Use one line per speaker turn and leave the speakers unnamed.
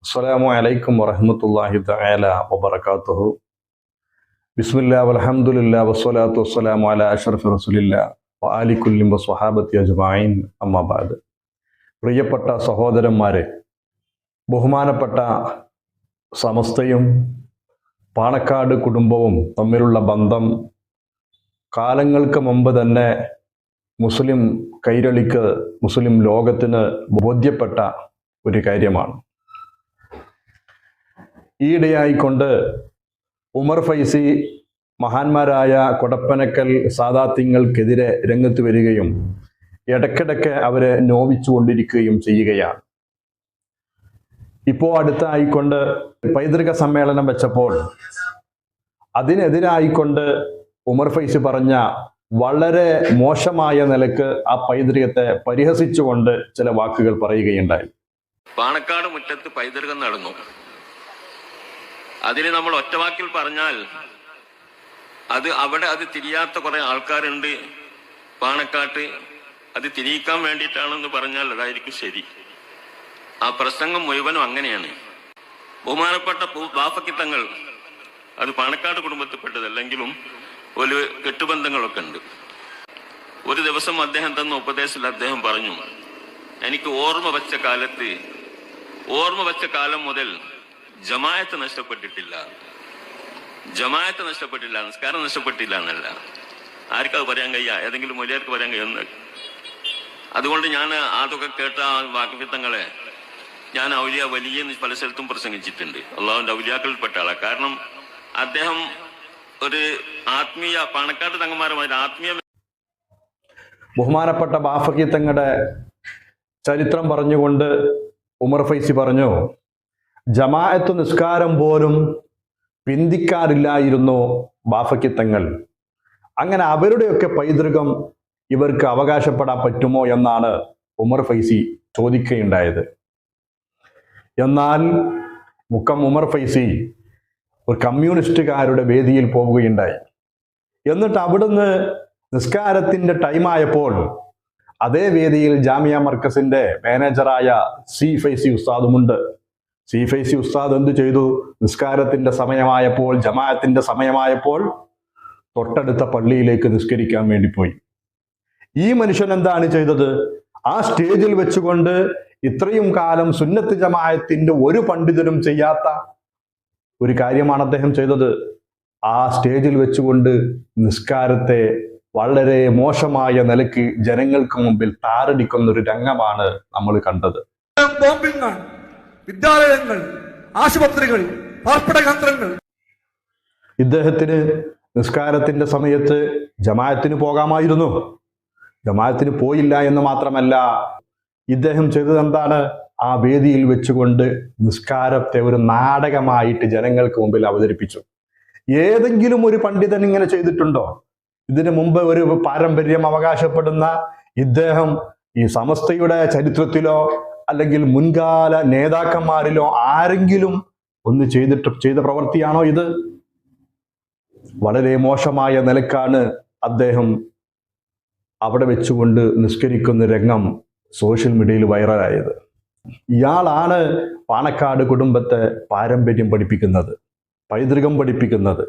അസ്സലാമു അലൈക്കും വറഹ്മത്തുള്ളാഹി തആല വബറകാതുഹു. ബിസ്മില്ലാ വൽഹംദുലില്ലാ വസ്സലാത്തു വസ്സലാമു അലാ അഷ്റഫി റസൂലില്ലാ വആലി കുല്ലി വസ്വഹാബത്തി അജ്മഈൻ. അമ്മാ ബഅദ്. പ്രിയപ്പെട്ട സഹോദരന്മാരെ, ബഹുമാനപ്പെട്ട സമസ്തയും പാണക്കാട് കുടുംബവും തമ്മിലുള്ള ബന്ധം കാലങ്ങൾക്ക് മുമ്പ് തന്നെ മുസ്ലിം കൈരളിക്ക്, മുസ്ലിം ലോകത്തിന് ബോധ്യപ്പെട്ട ഒരു കാര്യമാണ്. ഈയിടെയായിക്കൊണ്ട് ഉമർ ഫൈസി മഹാന്മാരായ കൊടപ്പനക്കൽ സാദാത്യങ്ങൾക്കെതിരെ രംഗത്ത് വരികയും ഇടയ്ക്കിടയ്ക്ക് അവരെ നോവിച്ചുകൊണ്ടിരിക്കുകയും ചെയ്യുകയാണ്. ഇപ്പോൾ അടുത്തായിക്കൊണ്ട് പൈതൃക സമ്മേളനം വെച്ചപ്പോൾ അതിനെതിരായിക്കൊണ്ട് ഉമർ ഫൈസി പറഞ്ഞ വളരെ മോശമായ നിലക്ക് ആ പൈതൃകത്തെ പരിഹസിച്ചുകൊണ്ട് ചില വാക്കുകൾ പറയുകയുണ്ടായി.
പാണക്കാട് മുറ്റത്ത് പൈതൃകം നടന്നു. അതിന് നമ്മൾ ഒറ്റവാക്കിൽ പറഞ്ഞാൽ അവിടെ തിരിയാത്ത കുറെ ആൾക്കാരുണ്ട് പാണക്കാട്ട്. അത് തിരിയിക്കാൻ വേണ്ടിയിട്ടാണെന്ന് പറഞ്ഞാൽ അതായിരിക്കും ശരി. ആ പ്രസംഗം മുഴുവനും അങ്ങനെയാണ്. ബഹുമാനപ്പെട്ട ബാഫക്കിത്തങ്ങൾ അത് പാണക്കാട് കുടുംബത്തിൽപ്പെട്ടതല്ലെങ്കിലും ഒരു കെട്ടുബന്ധങ്ങളൊക്കെ ഉണ്ട്. ഒരു ദിവസം അദ്ദേഹം തന്ന ഉപദേശത്തിൽ അദ്ദേഹം പറഞ്ഞു, എനിക്ക് ഓർമ്മ വച്ച കാലം മുതൽ ജമാഅത്ത് നഷ്ടപ്പെട്ടിട്ടില്ല, നിസ്കാരം നഷ്ടപ്പെട്ടില്ല എന്നല്ല. ആർക്കത് പറയാൻ കഴിയ? ഏതെങ്കിലും മൊഴിയാർക്ക് പറയാൻ കഴിയുന്ന? അതുകൊണ്ട് ഞാൻ അതൊക്കെ കേട്ട വാക്കഫിത്തങ്ങളെ ഞാൻ ഔലിയ വലിയ പല സ്ഥലത്തും പ്രസംഗിച്ചിട്ടുണ്ട്. അള്ളാഹുവിന്റെ ഔലിയാക്കളിൽപ്പെട്ട ആളാണ്. കാരണം അദ്ദേഹം ഒരു ആത്മീയ, പാണക്കാട് തങ്ങന്മാരുമായ ആത്മീയ.
ബഹുമാനപ്പെട്ട ബാഫക്കിത്തങ്ങളുടെ ചരിത്രം പറഞ്ഞുകൊണ്ട് ഉമർ ഫൈസി പറഞ്ഞു, ജമാഅത്ത് നിസ്കാരം പോലും പിന്തിക്കാറില്ലായിരുന്നു ബാഫക്കിത്തങ്ങൾ. അങ്ങനെ അവരുടെയൊക്കെ പൈതൃകം ഇവർക്ക് അവകാശപ്പെടാൻ പറ്റുമോ എന്നാണ് ഉമർ ഫൈസി ചോദിക്കുകയുണ്ടായത്. എന്നാൽ മുക്കം ഉമർ ഫൈസി ഒരു കമ്മ്യൂണിസ്റ്റുകാരുടെ വേദിയിൽ പോവുകയുണ്ടായി. എന്നിട്ട് അവിടുന്ന് നിസ്കാരത്തിന്റെ ടൈമായപ്പോൾ അതേ വേദിയിൽ ജാമിയ മർക്കസിന്റെ മാനേജറായ സി ഫൈസി ഉസ്താദുമുണ്ട്. സി ഫൈസി ഉസ്താദ് എന്ത് ചെയ്തു? നിസ്കാരത്തിന്റെ സമയമായപ്പോൾ, ജമാഅത്തിന്റെ സമയമായപ്പോൾ തൊട്ടടുത്ത പള്ളിയിലേക്ക് നിസ്കരിക്കാൻ വേണ്ടി പോയി. ഈ മനുഷ്യൻ എന്താണ് ചെയ്തത്? ആ സ്റ്റേജിൽ വെച്ചുകൊണ്ട് ഇത്രയും കാലം സുന്നത്ത് ജമാഅത്തിന്റെ ഒരു പണ്ഡിതനും ചെയ്യാത്ത ഒരു കാര്യമാണ് അദ്ദേഹം ചെയ്തത്. ആ സ്റ്റേജിൽ വെച്ചുകൊണ്ട് നിസ്കാരത്തെ വളരെ മോശമായ നിലയ്ക്ക് ജനങ്ങൾക്ക് മുമ്പിൽ താറടിക്കുന്ന ഒരു രംഗമാണ് നമ്മൾ കണ്ടത്.
വിദ്യാലയങ്ങൾ, ആശുപത്രികൾ, പാർപ്പിട കേന്ദ്രങ്ങൾ.
ഇദ്ദേഹത്തിന് നിസ്കാരത്തിന്റെ സമയത്ത് ജമാഅത്തിന് പോകാമായിരുന്നു. ജമാഅത്തിന് പോയില്ല എന്ന് മാത്രമല്ല, ഇദ്ദേഹം ചെയ്തത് എന്താണ്? ആ വേദിയിൽ വെച്ചുകൊണ്ട് നിസ്കാരത്തെ ഒരു നാടകമായിട്ട് ജനങ്ങൾക്ക് മുമ്പിൽ അവതരിപ്പിച്ചു. ഏതെങ്കിലും ഒരു പണ്ഡിതൻ ഇങ്ങനെ ചെയ്തിട്ടുണ്ടോ? ഇതിനു മുമ്പ് ഒരു പാരമ്പര്യം അവകാശപ്പെടുന്ന ഇദ്ദേഹം ഈ സമസ്തയുടെ ചരിത്രത്തിലോ അല്ലെങ്കിൽ മുൻകാല നേതാക്കന്മാരിലോ ആരെങ്കിലും ഒന്ന് ചെയ്ത പ്രവൃത്തിയാണോ ഇത്? വളരെ മോശമായ നിലക്കാണ് അദ്ദേഹം അവിടെ വെച്ചുകൊണ്ട് നിസ്കരിക്കുന്ന രംഗം സോഷ്യൽ മീഡിയയിൽ വൈറലായത്. ഇയാളാണ് പാണക്കാട് കുടുംബത്തെ പാരമ്പര്യം പഠിപ്പിക്കുന്നത്, പൈതൃകം പഠിപ്പിക്കുന്നത്.